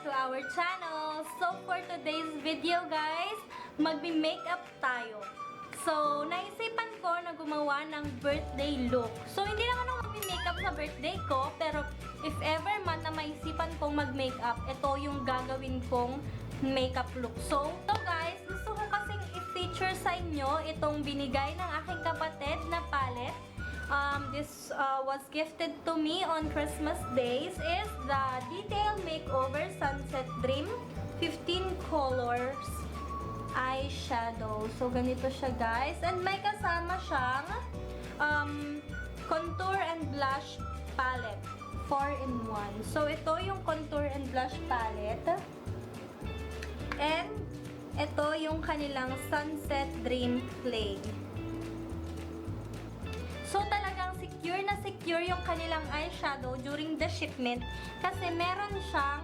to our channel. So for today's video guys, magbi-makeup tayo. So naisipan ko na gumawa ng birthday look. So hindi naman ako magbi-makeup sa birthday ko, pero if ever man na maisipan kong mag-makeup, ito yung gagawin kong makeup look. So guys, gusto ko kasing i-feature sa inyo itong binigay ng aking kapatid na palette. This was gifted to me on Christmas days is the Detail Makeover Sunset Dream 15 colors eyeshadow. So ganito siya guys, and may kasama siyang contour and blush palette 4-in-1. So ito yung contour and blush palette, and ito yung kanilang Sunset Dream Play. So, talagang secure yung kanilang eyeshadow during the shipment. Kasi meron siyang,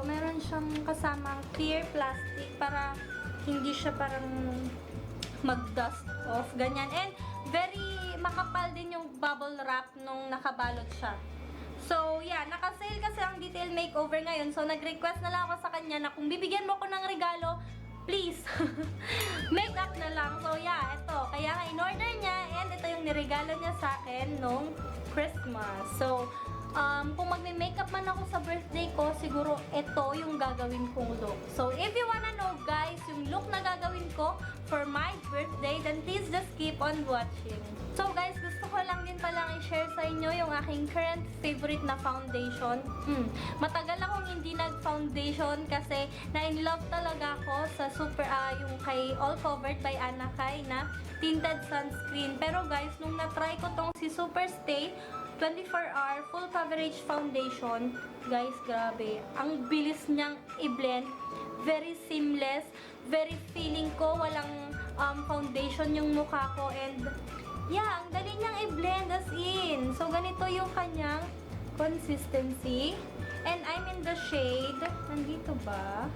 meron siyang kasamang clear plastic para hindi siya parang mag-dust off, ganyan. And, very makapal din yung bubble wrap nung nakabalot siya. So, yeah, naka-sale kasi ang Detail Makeover ngayon. So, nag-request na lang ako sa kanya na kung bibigyan mo ko ng regalo, please, makeup na lang. So, yeah, ito. Kaya nga, in-order niya, and ito yung niregalo niya sa akin nung Christmas. So, kung magme-makeup man ako sa birthday ko, siguro ito yung gagawin kong look. So, if you wanna know, guys, yung look na gagawin ko for my birthday, then please just keep on watching. So, guys, gusto ko lang din palang i-share sa inyo yung aking current favorite na foundation. Matagal akong hindi nag-foundation kasi na-in-love talaga ako sa yung kay All Covered by Anna Kai na tinted sunscreen. Pero guys, nung na-try ko tong si Superstay 24-hour full coverage foundation, guys, grabe. Ang bilis niyang i-blend. Very seamless. Very feeling ko walang foundation yung mukha ko, and yeah, ang dali niyang i-blend as in. So, ganito yung kanyang consistency. And I'm in the shade, nandito ba?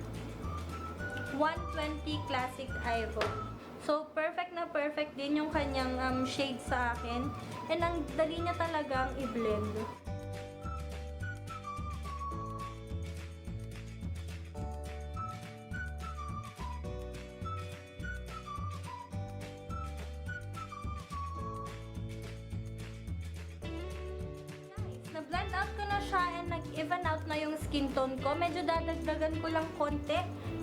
120 Classic Ivory. So, perfect na perfect din yung kanyang shade sa akin. And ang dali niya talagang i-blend. Na-blend out ko na siya and nag-even out na yung skin tone ko. Medyo dadagdagan ko lang konti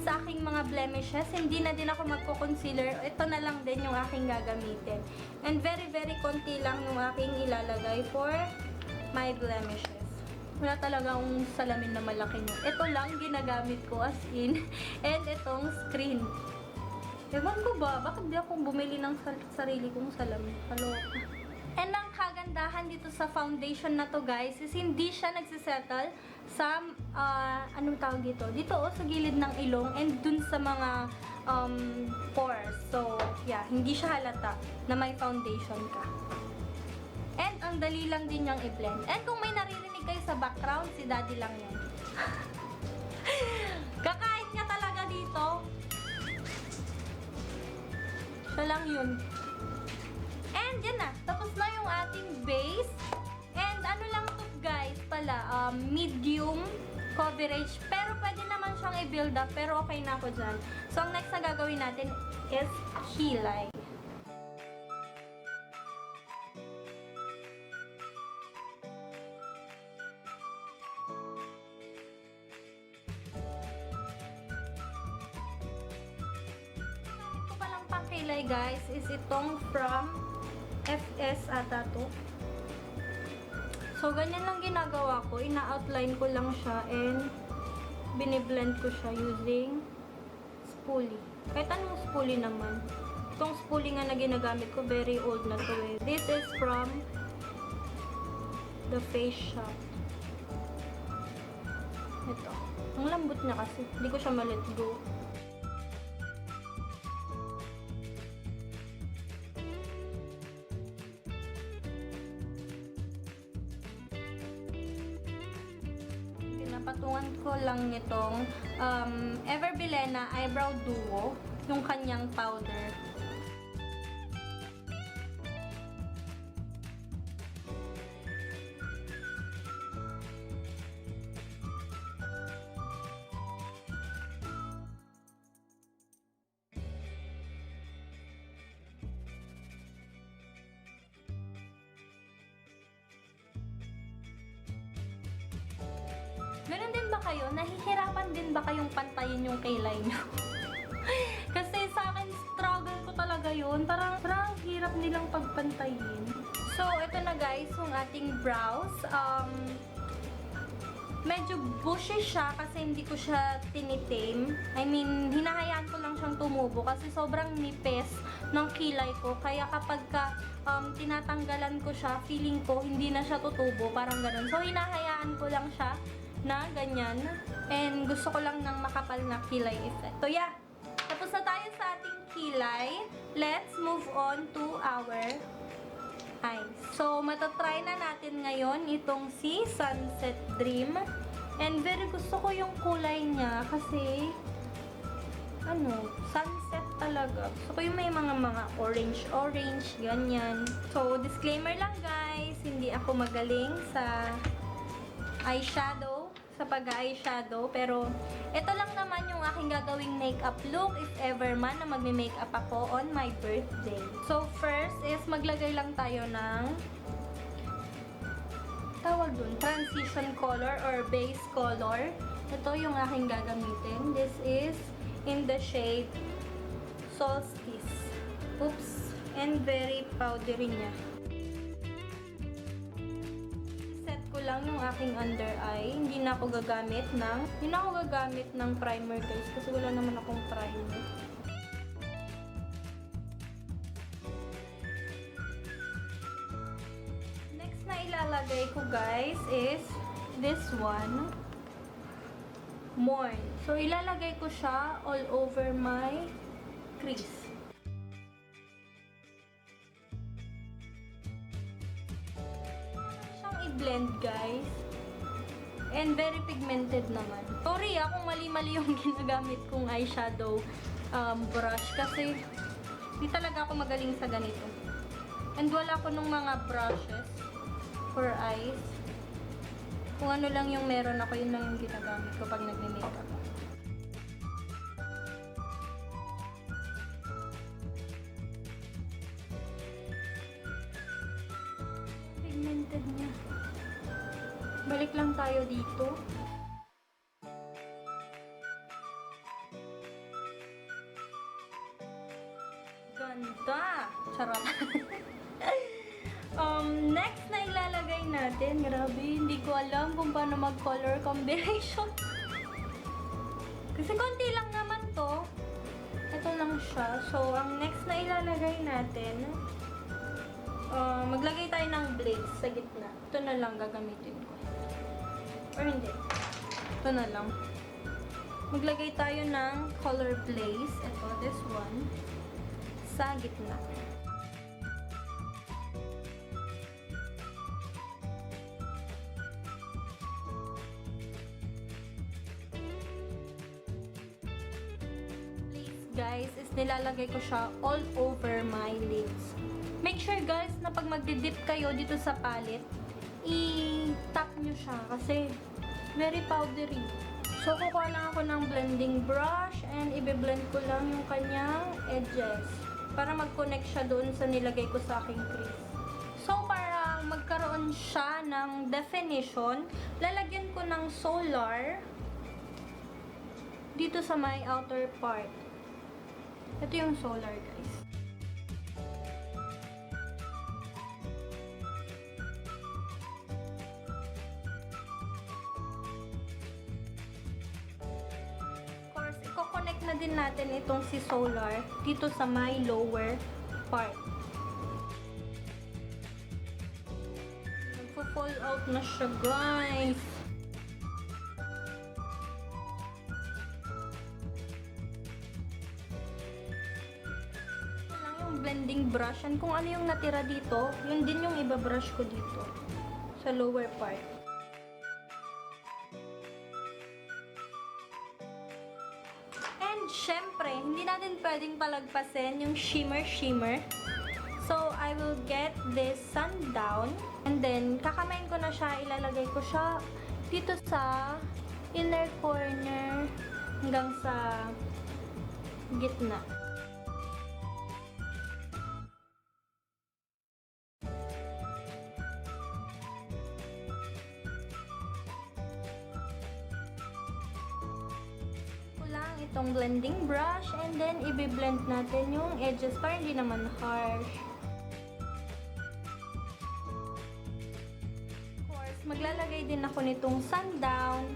sa aking mga blemishes. Hindi na din ako magko-concealer. Ito na lang din yung aking gagamitin. And very, very konti lang yung aking ilalagay for my blemishes. Wala talaga akong salamin na malaki nyo. Ito lang ginagamit ko as in. And itong screen. Ewan ko ba? Bakit di ako bumili ng sarili kong salamin? Kaloka. And ang kagandahan dito sa foundation na to guys is hindi siya nagsisettle sa, anong tawag dito? Dito sa gilid ng ilong and dun sa mga pores. So, yeah, hindi siya halata na may foundation ka. And ang dali lang din niyang i-blend. And kung may naririnig kayo sa background, si daddy lang yan. Kakain niya talaga dito. Siya lang yun. And yan na, tapos na yung ating base. And ano lang to guys pala, medium coverage. Pero pwede naman siyang i-build up, pero okay na ako dyan. So, ang next na gagawin natin is kilay. Gamit ko palang pang-kilay guys is itong from FS ata to. So, ganyan lang ginagawa ko. Ina-outline ko lang siya and biniblend ko siya using spoolie. Kahit anong spoolie naman. Itong spoolie nga na ginagamit ko, very old na to eh. This is from the Face Shop. Ito. Ang lambot niya kasi. Hindi ko siya ma-let go. Patungan ko lang nitong Everbilena Eyebrow Duo, yung kanyang powder. kayo, nahihirapan din ba kayong pantayin yung kilay nyo? Kasi sa akin, struggle ko talaga yun. Parang hirap nilang pagpantayin. So, ito na guys, yung ating brows. Medyo bushy siya kasi hindi ko siya tinitame. I mean, hinahayaan ko lang siyang tumubo kasi sobrang nipis ng kilay ko. Kaya kapag tinatanggalan ko siya, feeling ko hindi na siya tutubo. Parang ganun. So, hinahayaan ko lang siya na ganyan. And gusto ko lang ng makapal na kilay effect. So, yeah. Tapos na tayo sa ating kilay. Let's move on to our eyes. So, matatry na natin ngayon itong si Sunset Dream. And very gusto ko yung kulay niya kasi sunset talaga. Gusto ko yung may mga orange, ganyan. So, disclaimer lang guys, hindi ako magaling sa eyeshadow, sa pag-eyeshadow. Pero, ito lang naman yung aking gagawing makeup look if ever man na magme-makeup ako on my birthday. So, first is maglagay lang tayo ng transition color or base color. Ito yung aking gagamitin. This is in the shade Solstice. Oops! And very powdery niya. Set ko lang yung aking under eye. Hindi na ako gagamit ng primer guys kasi wala naman akong primer. Ilalagay ko guys is this one, Morn. So, ilalagay ko siya all over my crease. Siyang i-blend guys. And very pigmented naman. Sorry kung mali-mali yung ginagamit kong eyeshadow brush kasi di talaga ako magaling sa ganito. And wala ko nung mga brushes for eyes. Kung ano lang yung meron ako, yun lang yung ginagamit ko pag nagme-makeup. Pigmented niya. Balik lang tayo dito. Ganda! Charot! Next na ilalagay natin, grabe, hindi ko alam kung paano mag-color combination. Kasi konti lang naman to. Ito lang siya. So, ang next na ilalagay natin, maglagay tayo ng blades sa gitna. Ito na lang gagamitin ko. Or hindi. Ito na lang. Maglagay tayo ng color blaze. Ito, this one. Sa gitna. Guys, is nilalagay ko siya all over my lids. Make sure guys na pag magdi-dip kayo dito sa palette, i-tap nyo siya kasi very powdery. So, kukuha lang ako ng blending brush and i-blend ko lang yung kanyang edges para mag-connect siya doon sa nilagay ko sa aking crease. So, para magkaroon siya ng definition, lalagyan ko ng solar dito sa my outer part. Ito yung solar, guys. Of course, i-connect na din natin itong si solar dito sa my lower part. Nagpo-fall out na siya, guys. Blending brush, and kung ano yung natira dito, yun din yung ibabrush ko dito sa lower part. And syempre, hindi natin pwedeng palagpasin yung shimmer. So, I will get this sundown, and then kakamayin ko na siya, ilalagay ko siya dito sa inner corner hanggang sa gitna. itong blending brush and then i-blend natin yung edges para hindi naman harsh. Of course, maglalagay din ako nitong sundown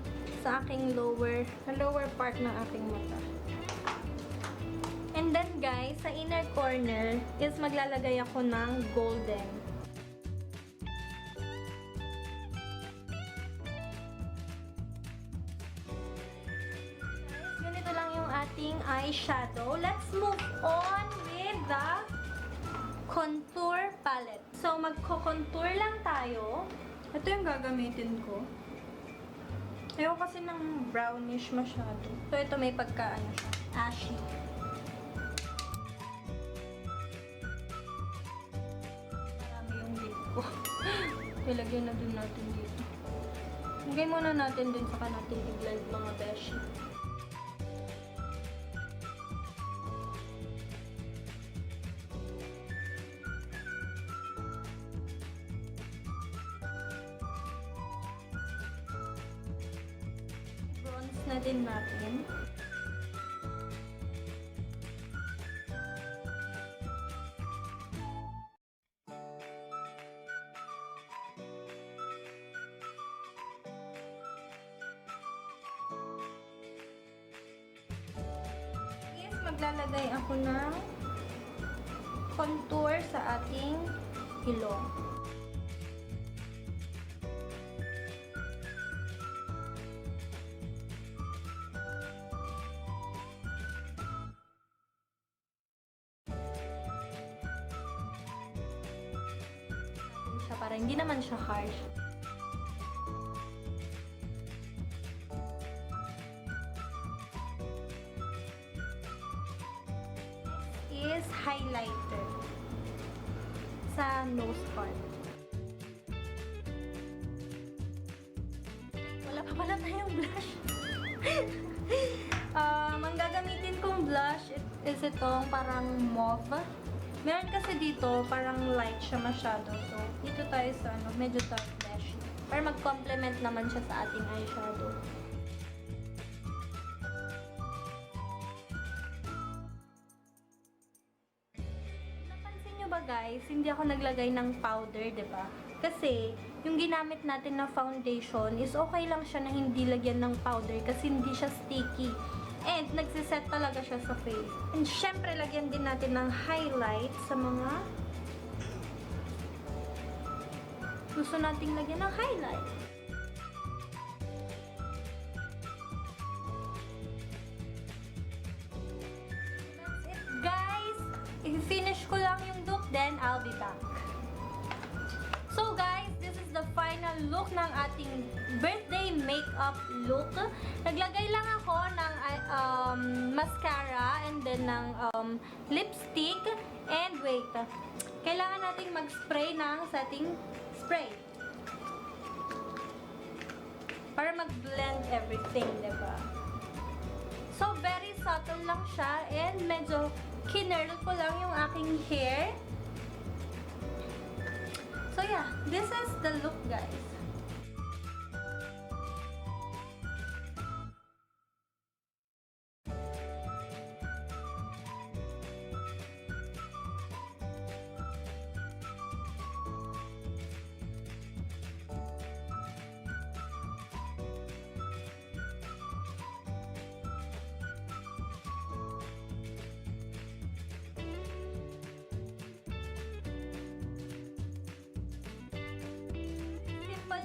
sa aking lower part ng aking mata. And then guys, sa inner corner is maglalagay ako ng golden. Guys, ganito lang yung ating eyeshadow. Let's move on with the contour palette. So, magko-contour lang tayo. Ito yung gagamitin ko. Ayaw kasi ng brownish masyado. So, ito may pagka-ano siya, ashy. Marami yung lip ko. Ilagyan na din natin dito. Lagay muna natin din saka natin i-blend mga beshi. Na din natin. Is maglalagay ako ng contour sa ating ilong. Para hindi naman siya harsh. Next is highlighter sa nose part. Wala pa pala tayong blush. Ang gagamitin kong blush is itong parang mauve. Meron kasi dito, parang light siya masyado. So, dito tayo sa medyo dark blush. Para mag-complement naman siya sa ating eyeshadow. Napansin nyo ba guys, hindi ako naglagay ng powder, diba? Kasi, yung ginamit natin na foundation is okay lang siya na hindi lagyan ng powder kasi hindi siya sticky. And, nagsiset talaga siya sa face. And, syempre, lagyan din natin ng highlight sa mga gusto nating lagyan ng highlight. That's it, guys. I-finish ko lang yung look, then I'll be back. So, guys, this is the final look ng ating birthday makeup look. Naglagay lang ako ng mascara and then ng lipstick. And wait, kailangan nating mag-spray ng setting spray para mag-blend everything, diba? So, very subtle lang siya and medyo kinurl ko lang yung aking hair. So yeah, this is the look, guys.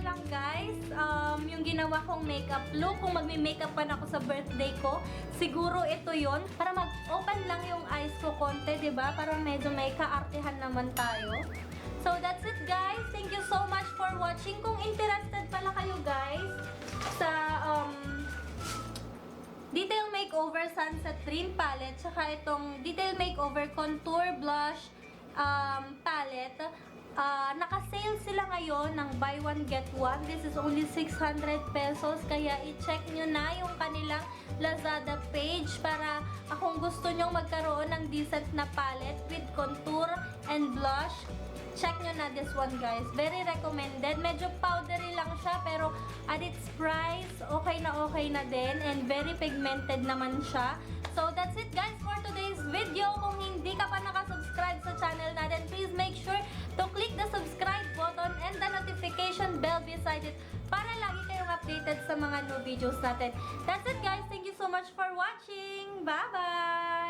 Lang guys, yung ginawa kong makeup look. Kung magme-makeup pa na ako sa birthday ko, siguro ito yon para mag-open lang yung eyes ko konti, diba? Para medyo may kaartehan naman tayo. So that's it guys. Thank you so much for watching. Kung interested pala kayo guys sa Detail Makeover Sunset Dream Palette, saka itong Detail Makeover Contour Blush palette, naka-sale sila ngayon ng buy one get one. This is only 600 pesos. Kaya i-check nyo na yung kanilang Lazada page para kung gusto nyong magkaroon ng decent na palette with contour and blush check nyo na this one, guys. Very recommended. Medyo powdery lang siya, pero at its price, okay na din. And very pigmented naman siya. So, that's it, guys, for today's video. Kung hindi ka pa nakasubscribe sa channel natin, please make sure to click the subscribe button and the notification bell beside it para lagi kayong updated sa mga new videos natin. That's it, guys. Thank you so much for watching. Bye-bye!